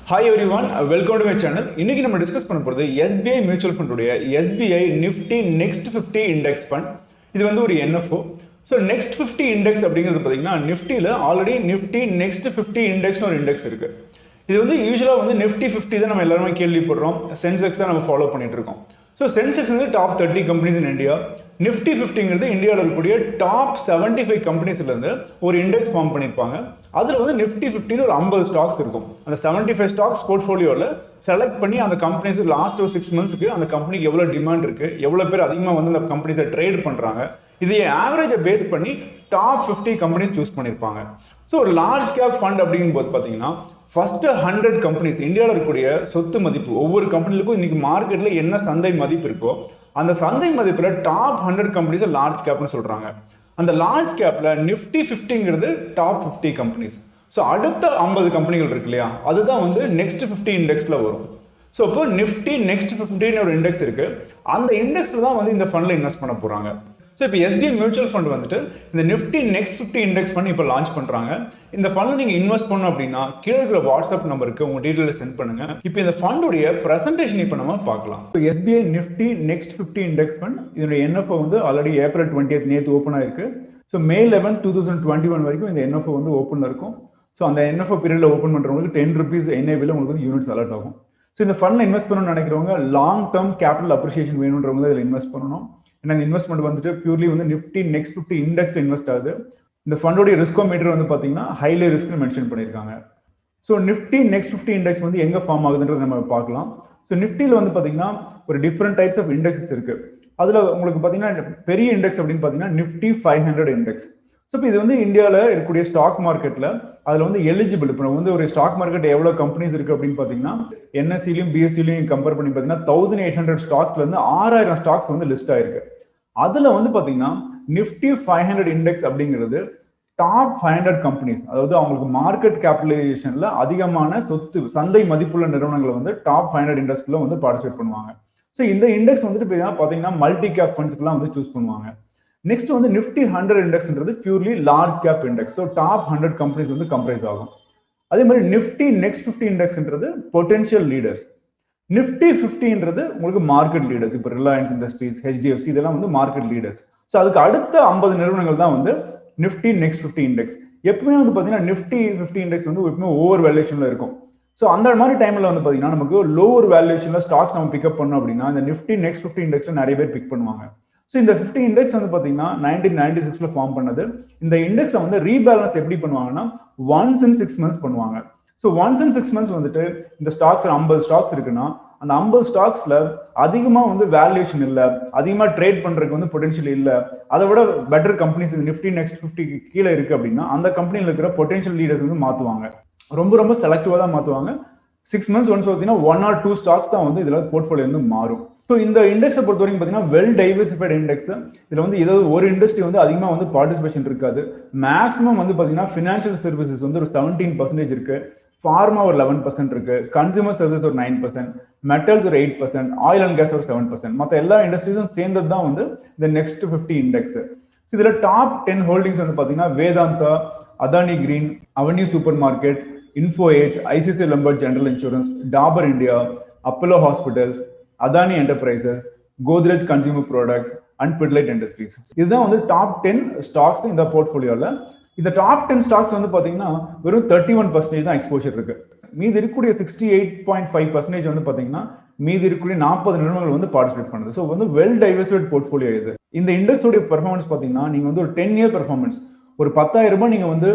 Hi everyone, welcome to my channel. இன்னைக்கு நம்ம discuss பண்ண போறது SBI Mutual Fund உடைய SBI Nifty Next 50 Index Fund. இது வந்து ஒரு NFO. So Next 50 Index அப்படிங்கிறது பார்த்தீங்கன்னா நிஃப்டியில் ஆல்ரெடி Nifty Next 50 Indexனு ஒரு இண்டெக்ஸ் இருக்கு. இது வந்து யூஸ்வலாக வந்து Nifty 50 தான் நம்ம எல்லாருமே கேள்விப்படுறோம். சென்செக்ஸ் தான் நம்ம ஃபாலோ பண்ணிட்டு இருக்கோம். ஸோ சென்செக்ஸ் வந்து top 30 companies in India. Nifty 50ங்கிறது இந்தியாவில் இருக்கக்கூடிய டாப் 75 கம்பெனிஸ்லேருந்து ஒரு இண்டெக்ஸ் ஃபார்ம் பண்ணியிருப்பாங்க. அதில் வந்து நிஃப்டி 50 ஒரு 50 ஸ்டாக்ஸ் இருக்கும். அந்த 75 ஸ்டாக்ஸ் போர்ட்ஃபோலியோவில் செலக்ட் பண்ணி அந்த கம்பெனிஸ் லாஸ்ட் ஒரு 6 மந்த்ஸ்க்கு அந்த கம்பெனிக்கு எவ்வளோ டிமாண்ட் இருக்குது, எவ்வளோ பேர் அதிகமாக வந்து அந்த கம்பெனிஸை ட்ரேட் பண்ணுறாங்க, இதை ஆவரேஜை பேஸ் பண்ணி டாப் 50 கம்பெனிஸ் சூஸ் பண்ணியிருப்பாங்க. ஸோ ஒரு லார்ஜ் கேப் ஃபண்ட் அப்படிங்கும்போது பார்த்தீங்கன்னா ஃபர்ஸ்ட் 100 கம்பெனிஸ் இந்தியாவில் இருக்கக்கூடிய சொத்து மதிப்பு ஒவ்வொரு கம்பெனிலுக்கும் இன்னைக்கு மார்க்கெட்டில் என்ன சந்தை மதிப்பு இருக்கோ அந்த சந்தை மதிப்பில் டாப் 100 கம்பெனிஸை லார்ஜ் கேப்னு சொல்கிறாங்க. அந்த லார்ஜ் கேப்பில் நிஃப்டி 50ங்கிறது டாப் 50 கம்பெனிஸ். ஸோ அடுத்த 50 கம்பெனிகள் இருக்கு இல்லையா, அதுதான் வந்து நெக்ஸ்ட் 50 இண்டெக்ஸில் வரும். ஸோ இப்போ நிஃப்டி நெக்ஸ்ட் 50ன்னு ஒரு இண்டெக்ஸ் இருக்குது. அந்த இண்டெக்ஸில் தான் வந்து இந்த ஃபண்டில் இன்வெஸ்ட் பண்ண போகிறாங்க. ஸோ இப்போ SBI மியூச்சுவல் ஃபண்ட் வந்துட்டு இந்த நிஃப்டி நெக்ஸ்ட் 50 இண்டெக்ஸ் ஃபண்ட் இப்போ லான்ச் பண்ணுறாங்க. இந்த ஃபண்டில் நீங்கள் இன்வெஸ்ட் பண்ணணும் அப்படின்னா கீழே இருக்கிற வாட்ஸ்அப் நம்பருக்கு உங்கள் டீட்டெயிலை சென்ட் பண்ணுங்கள். இப்போ இந்த ஃபண்டுடைய ப்ரெசன்டேஷன் இப்போ நம்ம பார்க்கலாம். இப்போ SBI Nifty next 50 index fund இதனுடைய NFO வந்து ஆல்ரெடி ஏப்ரல் 20th நேற்று ஓப்பன் ஆயிருக்கு. ஸோ May 11, 2021 வரைக்கும் இந்த NFO வந்து ஓப்பனில் இருக்கும். ஸோ அந்த NFO பீரியடில் ஓப்பன் பண்ணுறவங்களுக்கு 10 rupees NAV உங்களுக்கு வந்து யூனிட்ஸ் அலர்ட் ஆகும். ஸோ இந்த ஃபண்டில் இன்வெஸ்ட் பண்ணணும்னு நினைக்கிறவங்க லாங் டேர்ம் கேபிட்டல் அப்ரிசியேஷன் வேணுன்றவங்க இதில் இன்வெஸ்ட் பண்ணணும். ஏன்னா இந்த இன்வெஸ்ட்மெண்ட் வந்துட்டு பியூர்லி வந்து நிஃப்டி நெக்ஸ்ட் 50 இண்டெக்ஸ்ல இன்வெஸ்ட் ஆகுது. இந்த ஃபண்டோடைய ரிஸ்கோமீட்டர் வந்து பார்த்தீங்கன்னா ஹைலி ரிஸ்க்னு மென்ஷன் பண்ணியிருக்காங்க. ஸோ நிஃப்டி நெக்ஸ்ட் 50 இண்டெக்ஸ் வந்து எங்கே ஃபார்ம் ஆகுதுன்றது நம்ம பார்க்கலாம். ஸோ நிஃப்டியில் வந்து பார்த்தீங்கன்னா ஒரு டிஃப்ரெண்ட் டைப்ஸ் ஆஃப் இண்டெக்ஸஸ் இருக்கு. அதில் உங்களுக்கு பார்த்தீங்கன்னா பெரிய இண்டெக்ஸ் அப்படின்னு பார்த்தீங்கன்னா நிஃப்டி 500 இண்டெக்ஸ். ஸோ இப்போ இது வந்து இந்தியாவில் இருக்கக்கூடிய ஸ்டாக் மார்க்கெட்டில் அதில் வந்து எலிஜிபிள். இப்போ வந்து ஒரு ஸ்டாக் மார்க்கெட் எவ்வளோ கம்பெனிஸ் இருக்குது அப்படின்னு பார்த்தீங்கன்னா NSEலையும் BSEலையும் கம்பேர் பண்ணி பார்த்தீங்கன்னா 1800 ஸ்டாக்ஸ்லேருந்து 6000 ஸ்டாக்ஸ் வந்து லிஸ்ட் ஆயிருக்கு. அதில் வந்து பார்த்தீங்கன்னா நிஃப்டி 500 இண்டெக்ஸ் அப்படிங்கிறது டாப் 500 கம்பெனிஸ், அதாவது அவங்களுக்கு மார்க்கெட் கேபிட்டலைசேஷனில் அதிகமான சொத்து சந்தை மதிப்புள்ள நிறுவனங்களை வந்து டாப் 500 இண்டெக்ஸ்க்குள்ள வந்து பார்ட்டிசிபேட் பண்ணுவாங்க. ஸோ இந்த இண்டெக்ஸ் வந்துட்டு பார்த்தீங்கன்னா மல்டி கேப் ஃபண்ட்ஸ்க்குலாம் வந்து சூஸ் பண்ணுவாங்க. நெக்ஸ்ட் வந்து நிஃப்டி 100 இண்டெக்ஸ்ன்றது purely large cap index. So top 100 companies வந்து கம்ப்ரைஸ் ஆகும். அதே மாதிரி நிஃப்டி நெக்ஸ்ட் 50 இண்டெக்ஸ்ன்றது பொட்டென்ஷியல் லீடர்ஸ். நிஃப்டி 50ன்றது உங்களுக்கு மார்க்கெட் லீடர்ஸ். இப்போ ரிலையன்ஸ் இண்டஸ்ட்ரீஸ், HDFC இதெல்லாம் வந்து மார்க்கெட் லீடர்ஸ். ஸோ அதுக்கு அடுத்த 50 நிறுவனங்கள் தான் வந்து நிஃப்டி நெக்ஸ்ட் 50 இண்டெக்ஸ். எப்பவுமே வந்து பார்த்தீங்கன்னா நிஃப்டி 50 இண்டெக்ஸ் வந்து எப்பவுமே ஓவர் வேல்யூஷன்ல இருக்கும். ஸோ அந்த மாதிரி டைம்ல வந்து பார்த்தீங்கன்னா நமக்கு லோவர் வேல்யூஷன்ல ஸ்டாக்ஸ் நம்ம பிக்கப் பண்ணோம் அப்படின்னா இந்த நிஃப்டி நெக்ஸ்ட் 50 இண்டெக்ஸ்ல நிறைய பேர் பிக் பண்ணுவாங்க. ஸோ இந்த 50 இண்டெக்ஸ் வந்து பார்த்தீங்கன்னா 1996ல ஃபார்ம் பண்ணது. இந்த இண்டெக்ஸை வந்து ரீபேலன்ஸ் எப்படி பண்ணுவாங்கன்னா ஒன்ஸ் இன் 6 months பண்ணுவாங்க. ஸோ ஒன்ஸ் இன் 6 months வந்துட்டு இந்த ஸ்டாக்ஸ் 50 ஸ்டாக்ஸ் இருக்குன்னா அந்த 50 ஸ்டாக்ஸ்ல அதிகமாக வந்து வேல்யூஷன் இல்லை, அதிகமாக ட்ரேட் பண்றதுக்கு வந்து பொட்டன்ஷியல் இல்லை, அதை விட பெட்டர் கம்பெனிஸ் நிஃப்டி நெக்ஸ்ட் 50 கீழே இருக்கு அப்படின்னா அந்த கம்பெனியில் இருக்கிற பொட்டன்ஷியல் லீடர்ஸ் வந்து மாற்றுவாங்க. ரொம்ப செலக்டிவாக தான் மாற்றுவாங்க. 6 months ஒன்ஸ் பார்த்தீங்கன்னா 1 or 2 ஸ்டாக்ஸ் தான் வந்து இதில் போர்ட்ஃபோலியோ வந்து மாறும். ஸோ இந்த இண்டெக்ஸை பொறுத்த வரைக்கும் பார்த்தீங்கன்னா வெல் டைவர்சிஃபைட் இண்டெக்ஸ். இதில் வந்து ஏதாவது ஒரு இண்டஸ்ட்ரி வந்து அதிகமாக வந்து பார்ட்டிசிபேஷன் இருக்காது. மேக்ஸிமம் வந்து பார்த்தீங்கன்னா ஃபினான்ஷியல் சர்வீசஸ் வந்து ஒரு 17% இருக்கு, ஃபார்மா ஒரு 11% இருக்கு, கன்சூமர் சர்வீஸ் ஒரு 9%, மெட்டல்ஸ் ஒரு 8%, ஆயில் அண்ட் கேஸ் ஒரு 7%. மற்ற எல்லா இண்டஸ்ட்ரீஸும் சேர்ந்தது தான் வந்து இந்த நெக்ஸ்ட் 50 இண்டெக்ஸ். இதில் டாப் 10 ஹோல்டிங்ஸ் வந்து பார்த்தீங்கன்னா Vedanta, Adani Green, Avenue Super Market, Info Edge, ICICI Lombard General Insurance, Dabur India, Apollo Hospitals, Adani Enterprises, Godrej Consumer Products and Pidilite Industries. இதுதான் வந்து டாப் 10 ஸ்டாக்ஸ் இந்த போர்ட்ஃபோலியோவில். இந்த டாப் 10 ஸ்டாக்ஸ் வந்து பார்த்தீங்கன்னா வெறும் 31% தான் எக்ஸ்போஷர் இருக்கு. மீதி இருக்கக்கூடிய 68.5% வந்து பார்த்தீங்கன்னா மீதி இருக்கக்கூடிய 40 நிறுவனங்கள் வந்து பார்ட்டிசிபேட் பண்ணுது. ஸோ வந்து வெல் டைவர்சிஃபைட் போர்ட்ஃபோலியோ இது. இந்த இண்டெக்ஸோடைய பெர்ஃபார்மன்ஸ் பார்த்தீங்கன்னா நீங்கள் வந்து ஒரு 10 year பெர்ஃபார்மன்ஸ் ஒரு 10,000 ரூபாய் நீங்கள் வந்து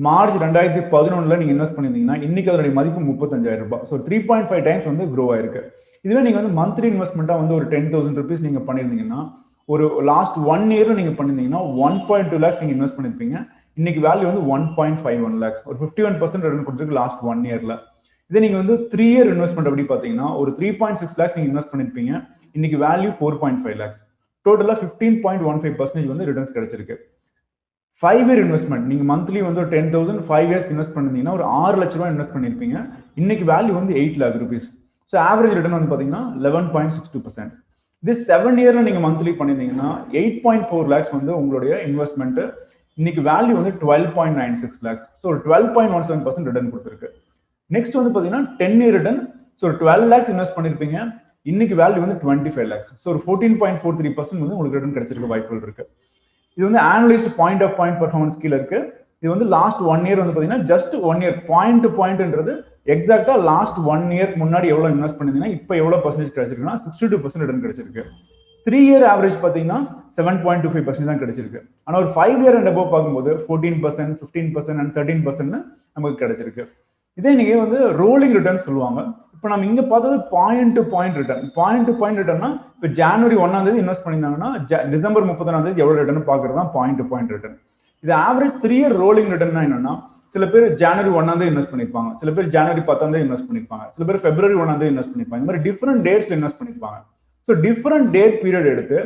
மார்ச் 2011 நீங்கள் இன்வெஸ்ட் பண்ணியிருந்தீங்கன்னா இன்னைக்கு அதோடைய மதிப்பு 35,000 ரூபாய். ஸோ 3.5 times வந்து க்ரோ ஆயிருக்கு. இதுவே நீங்கள் வந்து மந்த்லி இன்வெஸ்ட்மெண்ட்டாக வந்து ஒரு 10,000 rupees நீங்கள் பண்ணியிருந்தீங்கன்னா ஒரு லாஸ்ட் 1 year நீங்கள் பண்ணியிருந்தீங்கன்னா 1.2 lakhs நீங்கள் இன்வெஸ்ட் பண்ணியிருப்பீங்க. இன்னைக்கு வேல்யூ வந்து 1.51 lakhs, ஒரு 51% ரிட்டர்ன் கொடுத்துருக்கு லாஸ்ட் 1 yearல. இதே நீங்கள் வந்து 3 year இன்வெஸ்ட்மெண்ட் அப்படி பார்த்தீங்கன்னா ஒரு 3.6 lakhs நீங்கள் இன்வெஸ்ட் பண்ணியிருப்பீங்க. இன்னைக்கு வேல்யூ 4.5 lakhs. டோட்டலாக 15.15% வந்து ரிட்டர்ன்ஸ் கிடைச்சிருக்கு. 5 year இன்வெஸ்ட்மெண்ட் நீங்கள் மந்த்லி வந்து ஒரு 10,000 5 years இன்வெஸ்ட் பண்ணிருந்தீங்கன்னா ஒரு 6 லட்ச ரூபாய் இன்வெஸ்ட் பண்ணியிருப்பீங்க. இன்னைக்கு வேல்யூ வந்து 8 lakh rupees. So average return வந்து பார்த்தீங்கன்னா 11.62%. இது 7 yearல நீங்கள் மந்த்லி பண்ணியிருந்தீங்கன்னா 8.4 lakhs வந்து உங்களுடைய இன்வெஸ்ட்மெண்ட். இன்னைக்கு வேல்யூ வந்து 12.96 lakhs. ஸோ ஒரு 12.17% ரிட்டர்ன் கொடுத்துருக்கு. நெக்ஸ்ட் வந்து பார்த்தீங்கன்னா 10-year return. So 12 lakhs invest பண்ணியிருப்பீங்க, இன்னைக்கு வேல்யூ வந்து 25 lakhs. ஸோ ஒரு 14.43% வந்து உங்களுக்கு ரிட்டர்ன் கிடைச்சிருக்க வாய்ப்புகள் இருக்கு. இது வந்து ஆனலைஸ்டு பாயிண்ட் ஆஃப் பாயிண்ட் பர்ஃபார்மன்ஸ் கீழே இருக்கு. இது வந்து லாஸ்ட் 1 year வந்து பார்த்தீங்கன்னா ஜஸ்ட் 1 year பாயிண்ட் டு பாயிண்ட்ன்றது எக்ஸாக்டா லாஸ்ட் 1 year முன்னாடி எவ்வளவு இன்வெஸ்ட் பண்ணிருந்தீங்கன்னா இப்போ எவ்வளவு பர்சன்டேஜ் கிடைச்சிருக்குன்னா 62% ரிட்டர்ன் கிடைச்சிருக்கு. 3 year ஆவரேஜ் பார்த்தீங்கன்னா 7.25% தான் கிடைச்சிருக்கு. ஆனால் ஒரு 5 year அண்ட் அபோவ் பார்க்கும்போது 14%, 15% அண்ட் 13% நமக்கு கிடைச்சிருக்கு. இதே நீங்க வந்து ரோலிங் ரிட்டர்ன் சொல்லுவாங்க. இப்போ நம்ம இங்க பார்த்தது point to point return. Point to point ரிட்டர்னா இப்போ ஜனவரி 1ஆம் தேதி இன்வெஸ்ட் பண்ணியிருந்தாங்கன்னா டிசம்பர் 31ஆம் தேதி எவ்வளவு ரிட்டர்ன் பார்க்கறது தான் பாயிண்ட் டு பாயிண்ட் ரிட்டர்ன். இது ஆவரேஜ் 3 year ரோலிங் ரிட்டர்ன்னா என்னன்னா, சில பேர் ஜனவரி 1ஆம் தேதி இன்வெஸ்ட் பண்ணிருப்பாங்க, சில பேர் ஜனவரி 10ஆம் தேதி இன்வெஸ்ட் பண்ணிருப்பாங்க, சில பேர் பிப்ரவரி 1ஆம் தேதி இன்வெஸ்ட் பண்ணிருப்பாங்க. இந்த மாதிரி டிஃபரெண்ட் டேட்ஸ்ல இன்வெஸ்ட் பண்ணிருப்பாங்க. ஸோ டிஃபரெண்ட் டேட் பீரியட் எடுத்து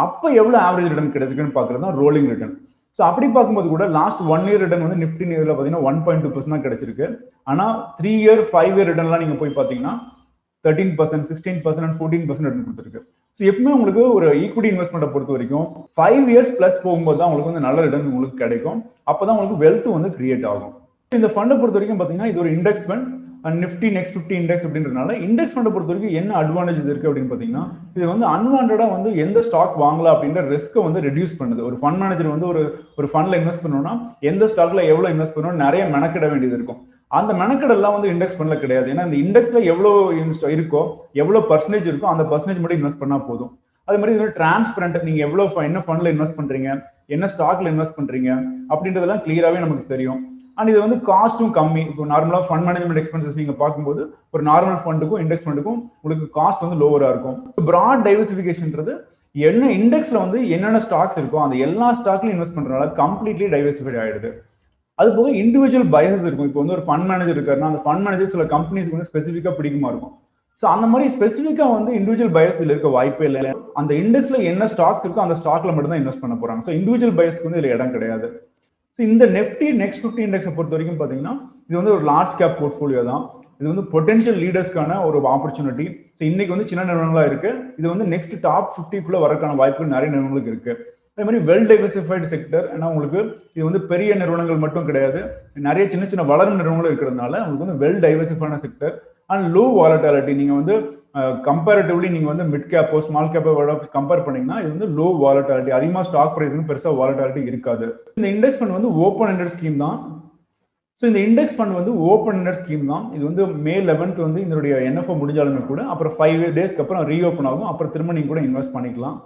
அப்போ எவ்வளவு ஆவரேஜ் ரிட்டர்ன் கிடைச்சிருக்குன்னு பார்க்கறது தான் ரோலிங் ரிட்டர்ன். ஸோ அப்படி பார்க்கும்போது கூட லாஸ்ட் 1 year ரிட்டர்ன் வந்து நிஃப்டி நியூல பார்த்தீங்கன்னா 1.2% தான் கிடைச்சிருக்கு. ஆனால் 3 year 5 year ரிட்டர்ன்லாம் நீங்க போய் பார்த்தீங்கன்னா 13%, 16% அண்ட் 14% ரிட்டர்ன் கொடுத்துருக்கு. ஸோ எப்பவுமே உங்களுக்கு ஒரு ஈக்விட்டி இன்வெஸ்ட்மெண்ட்டை பொறுத்த வரைக்கும் 5 years பிளஸ் போகும்போது தான் உங்களுக்கு வந்து நல்ல ரிட்டர்ன் உங்களுக்கு கிடைக்கும். அப்பதான் உங்களுக்கு வெல்த் வந்து கிரியேட் ஆகும். இந்த ஃபண்டை பொறுத்த வரைக்கும் பார்த்தீங்கன்னா இது ஒரு index fund and Nifty next 50 index அப்படின்றதுனால இண்டெக்ஸ் ஃபண்டை பொறுத்த வரைக்கும் என்ன அட்வான்டேஜ் இருக்கு அப்படின்னு பார்த்தீங்கன்னா, இது வந்து அன்வான்டா வந்து எந்த ஸ்டாக் வாங்கலாம் அப்படின்ற ரிஸ்க்கை வந்து ரெடியூஸ் பண்ணுது. ஒரு ஃபண்ட் மேனேஜர் வந்து ஒரு ஃபண்ட்ல இன்வெஸ்ட் பண்ணணும்னா எந்த ஸ்டாக்ல எவ்வளவு இன்வெஸ்ட் பண்ணணும் நிறைய மெனக்கிட வேண்டியது இருக்கும். அந்த மெனக்கெடெல்லாம் வந்து இண்டெக்ஸ் ஃபண்ட்ல கிடையாது. ஏன்னா இந்த இண்டெக்ஸ்ல எவ்வளவு இருக்கோ எவ்வளவு பர்சன்டேஜ் இருக்கோ அந்த பர்சன்டேஜ் மட்டும் இன்வெஸ்ட் பண்ணா போதும். அதே மாதிரி இது டிரான்ஸ்பரண்ட், நீங்க எவ்வளவு என்ன ஃபண்ட்ல இன்வெஸ்ட் பண்றீங்க, என்ன ஸ்டாக்ல இன்வெஸ்ட் பண்றீங்க அப்படின்றதெல்லாம் கிளியராகவே நமக்கு தெரியும். அண்ட் இது வந்து காஸ்ட்டும் கம்மி. இப்போ நார்மலா ஃபண்ட் மேனேஜ்மெண்ட் எக்ஸ்பென்சஸ் நீங்க பார்க்கும்போது ஒரு நார்மல் ஃபண்டுக்கும் இண்டெக்ஸ் ஃபண்டுக்கும் உங்களுக்கு காஸ்ட் வந்து லோவரா இருக்கும். பிராட் டைவர்சிஃபிகேஷன்ன்றது என்ன இண்டெக்ஸ்ல வந்து என்னென்ன ஸ்டாக்ஸ் இருக்கோ அந்த எல்லா ஸ்டாக்லையும் இன்வெஸ்ட் பண்றதுனால கம்ப்ளீட்லி டைவர்சிஃபைட் ஆயிடுது. அது போக இண்டிவிஜுவல் பயஸ் இருக்கும். இப்போ வந்து ஒரு ஃபண்ட் மேனேஜர் இருக்காருன்னா அந்த ஃபண்ட் மேனேஜர் சில கம்பெனிஸ்க்கு வந்து ஸ்பெசிஃபிக்கா பிடிக்குமா இருக்கும். ஸோ அந்த மாதிரி ஸ்பெசிஃபிக்கா வந்து இண்டிவிஜுவல் பயஸ் இதுல இருக்க வாய்ப்பே இல்லை. அந்த இண்டெக்ஸ்ல என்ன ஸ்டாக்ஸ் இருக்கோ அந்த ஸ்டாக்ல மட்டும் தான் இன்வெஸ்ட் பண்ண போறாங்க. ஸோ இண்டிவிஜுவல் பயஸ்க்கு வந்து இதுல இடம் கிடையாது. ஸோ இந்த நிஃப்டி நெக்ஸ்ட் 50 இண்டெக்ஸை பொறுத்த வரைக்கும் பார்த்தீங்கன்னா இது வந்து ஒரு லார்ஜ் கேப் போர்ட்ஃபோலியோ தான். இது வந்து பொட்டன்ஷியல் லீடர்ஸ்க்கான ஒரு ஆப்பர்ச்சுனிட்டி. ஸோ இன்னைக்கு வந்து சின்ன நிறுவனங்களா இருக்கு. இது வந்து நெக்ஸ்ட் டாப் 50 வரக்கான வாய்ப்புகள் நிறைய நிறுவனங்களுக்கு இருக்கு. அதே மாதிரி வெல் டைவர்சிஃபைடு செக்டர். ஏன்னா உங்களுக்கு இது வந்து பெரிய நிறுவனங்கள் மட்டும் கிடையாது, நிறைய சின்ன சின்ன வளரும் நிறுவனங்களும் இருக்கிறதுனால உங்களுக்கு வந்து வெல் டைவர்சிஃபைடான செக்டர் அண்ட் லோ வாலட்டாலிட்டி. நீங்க வந்து கம்பேரிட்டிவ்லி நீங்க வந்து மிட் கேப்போ ஸ்மால் கேப்போ கம்பேர் பண்ணீங்கன்னா இது வந்து லோ வாலட்டாலிட்டி, அதிகமாக ஸ்டாக் பிரைஸ் பெருசா வாலட்டாலிட்டி இருக்காது. இந்த இண்டெக்ஸ் ஃபண்ட் வந்து ஓப்பன் எண்டட் ஸ்கீம் தான். ஸோ இந்த இண்டெக்ஸ் ஃபண்ட் வந்து ஓப்பன் எண்டட் ஸ்கீம் தான். இது வந்து May 11th வந்து இதனுடைய NFO முடிஞ்சாலுமே கூட அப்புறம் 5 daysக்கு அப்புறம் ரீஓப்பன் ஆகும். அப்புறம் திரும்ப நீங்க கூட இன்வெஸ்ட் பண்ணிக்கலாம்.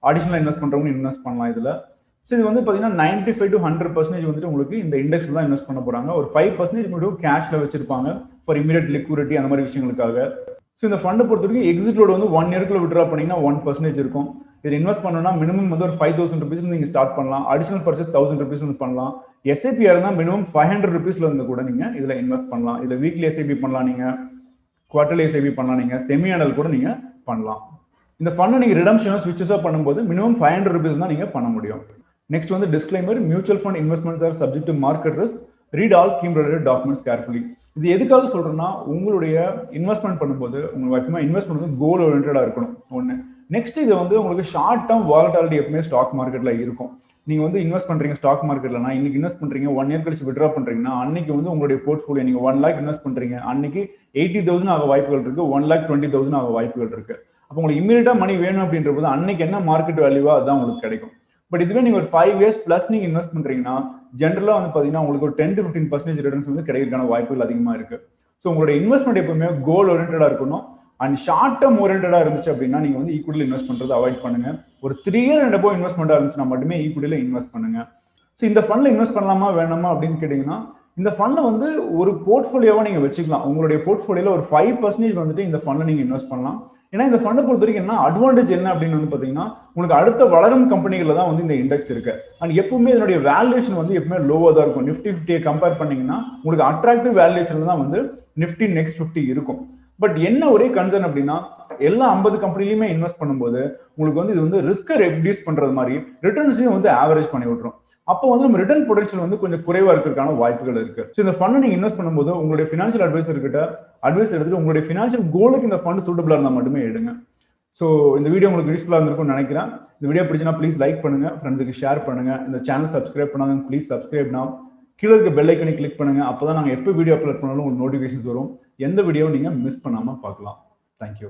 அடிஷனல் இன்வெஸ்ட் பண்றவங்க இன்வெஸ்ட் பண்ணலாம் இதுல. ஸோ இது வந்து பார்த்தீங்கன்னா 95 to 100% வந்துட்டு உங்களுக்கு இந்த இண்டெக்ஸ்ல தான் இன்வெஸ்ட் பண்ண போறாங்க. ஒரு 5% மட்டும் கேஷ்ல வச்சிருப்பாங்க ஃபார் இமீடியட் லிக்விடிட்டி அந்த மாதிரி விஷயங்களுக்காக. ஸோ இந்த ஃபண்டை பொறுத்த வரைக்கும் எக்ஸிட் லோடு வந்து 1 yearக்குள்ள விட்ரா பண்ணீங்கன்னா 1% இருக்கும். இதில் இன்வெஸ்ட் பண்ணணும்னா மினிமம் வந்து ஒரு 5,000 rupees நீங்க ஸ்டார்ட் பண்ணலாம். அடிஷனல் பர்ச்சேஸ் 1,000 rupees பண்ணலாம். எஸ்ஐபிஆர் இருந்தால் மினிமம் 500 rupeesல இருந்து கூட நீங்க இதுல இன்வெஸ்ட் பண்ணலாம். இதுல வீக்லி எஸ்ஐபி பண்ணலாம், நீங்க குவார்டர்லி எஸ்ஐபி பண்ணலாம், நீங்க செமி ஆனல் கூட நீங்க பண்ணலாம். இந்த ஃபண்டை நீங்க ரிடம்ஷனோ ஸ்விட்சஸோ பண்ணும்போது மினிமம் 500 rupees தான் நீங்க பண்ண முடியும். நெக்ஸ்ட் வந்து disclaimer, mutual fund investments R subject to market risk, read all scheme related documents carefully. இது எதுக்காக சொல்றேன்னா, உங்களுடைய இன்வெஸ்ட்மெண்ட் பண்ணும்போது உங்களுக்கு எப்பவுமே இன்வெஸ்ட்மெண்ட் வந்து கோல் ஓரியன்டா இருக்கணும் ஒன்று. நெக்ஸ்ட் இது வந்து உங்களுக்கு ஷார்ட் டேர்ம் வாலட்டாலிட்டி எப்பவுமே ஸ்டாக் மார்க்கெட்ல இருக்கும். நீங்க வந்து இன்வெஸ்ட் பண்றீங்க ஸ்டாக் மார்க்கெட்லனா, இன்னைக்கு இன்வெஸ்ட் பண்றீங்க 1 year கழிச்சு வித்ட்ரா பண்றீங்கன்னா அன்னைக்கு வந்து உங்களுடைய போர்ட்ஃபோலியோ நீங்க 1 lakh இன்வெஸ்ட் பண்றீங்க, அன்னைக்கு 80,000 ஆக வாய்ப்புகள் இருக்கு, 1,20,000 ஆக வாய்ப்புகள் இருக்கு. அப்போ உங்களுக்கு இமீடியட்டா மணி வேணும் அப்படின்ற போது அன்னைக்கு என்ன மார்க்கெட் வேல்யூவோ அதுதான் உங்களுக்கு கிடைக்கும். பட் இதுவே நீங்க ஒரு 5 years பிளஸ் நீங்க இன்வெஸ்ட் பண்றீங்கன்னா ஜென்ரலா வந்து பாத்தீங்கன்னா உங்களுக்கு ஒரு 10 to 15% ரிட்டர்ன்ஸ் வந்து கிடைக்கிறதுக்கான வாய்ப்புகள் அதிகமா இருக்கு. ஸோ உங்களுடைய இன்வெஸ்ட்மெண்ட் எப்பவுமே கோல் ஓரியன்டா இருக்கணும். அண்ட் ஷார்ட் டேர்ம் ஓரியன்டா இருந்துச்சு அப்படின்னா நீங்க வந்து ஈக்விட்டில இன்வெஸ்ட் பண்றது அவாய்ட் பண்ணுங்க. ஒரு 3 year and above இன்வெஸ்ட்மெண்டா இருந்துச்சுன்னா மட்டுமே ஈக்விட்டில இன்வெஸ்ட் பண்ணுங்க. ஸோ இந்த ஃபண்ட்ல இன்வெஸ்ட் பண்ணலாமா வேணாமா அப்படின்னு கேட்டீங்கன்னா, இந்த ஃபண்ட்ல வந்து ஒரு போர்ட்ஃபோலியோவா நீங்க வச்சுக்கலாம். உங்களுடைய போர்ட்ஃபோலியோல ஒரு 5% வந்துட்டு இந்த ஃபண்ட்ல நீங்க இன்வெஸ்ட் பண்ணலாம். ஏன்னா இந்த ஃபண்டை பொறுத்த வரைக்கும் என்ன அட்வான்டேஜ் என்ன அப்படின்னு வந்து பாத்தீங்கன்னா, உங்களுக்கு அடுத்த வளரும் கம்பெனிகள்ல தான் வந்து இந்த இண்டெக்ஸ் இருக்கு. அண்ட் எப்பவுமே இதனுடைய வேல்யூஷன் வந்து எப்பவுமே லோவா தான் இருக்கும். நிஃப்டி 50 கம்பேர் பண்ணீங்கன்னா உங்களுக்கு அட்ராக்டிவ் வேல்யூஷன்ல தான் வந்து நிஃப்டி நெக்ஸ்ட் 50 இருக்கும். பட் என்ன ஒரே கன்சர்ன் அப்படின்னா, எல்லா 50 கம்பெனிலையுமே இன்வெஸ்ட் பண்ணும்போது உங்களுக்கு வந்து இது வந்து ரிஸ்கை ரெடியூஸ் பண்றது மாதிரி ரிட்டர்ன்ஸையும் வந்து ஆவரேஜ் பண்ணி விட்டுரும். அப்போ வந்து நம்ம ரிட்டர்ன் பொட்டன்ஷியல் வந்து கொஞ்சம் குறைவா இருக்கிறதுக்கான வாய்ப்புகள் இருக்கு. ஸோ இந்த ஃபண்டை நீங்க இன்வெஸ்ட் பண்ணும்போது உங்களுடைய ஃபினான்ஷியல் அட்வைசர் கிட்ட அட்வைஸ் எடுத்துட்டு உங்களுடைய ஃபினான்ஷியல் கோலுக்கு இந்த ஃபண்ட் சூட்டபிளா இருந்தால் மட்டுமே எடுங்க. ஸோ இந்த வீடியோ உங்களுக்கு யூஸ்ஃபுல்லா இருந்திருக்கும்னு நினைக்கிறேன். இந்த வீடியோ பிடிச்சினா ப்ளீஸ் லைக் பண்ணுங்க, ஃப்ரெண்ட்ஸுக்கு ஷேர் பண்ணுங்க. இந்த சேனல் சப்ஸ்கிரைப் பண்ணாங்க ப்ளீஸ் சப்ஸ்கிரைப் நவ். கீழே இருக்க பெல் ஐக்கனை கிளிக் பண்ணுங்க. அப்பதான் நாங்கள் எப்போ வீடியோ அப்லோட் பண்ணாலும் உங்களுக்கு நோட்டிஃபிகேஷன்ஸ் வரும். எந்த வீடியோவும் நீங்கள் மிஸ் பண்ணாமல் பார்க்கலாம். தேங்க்யூ.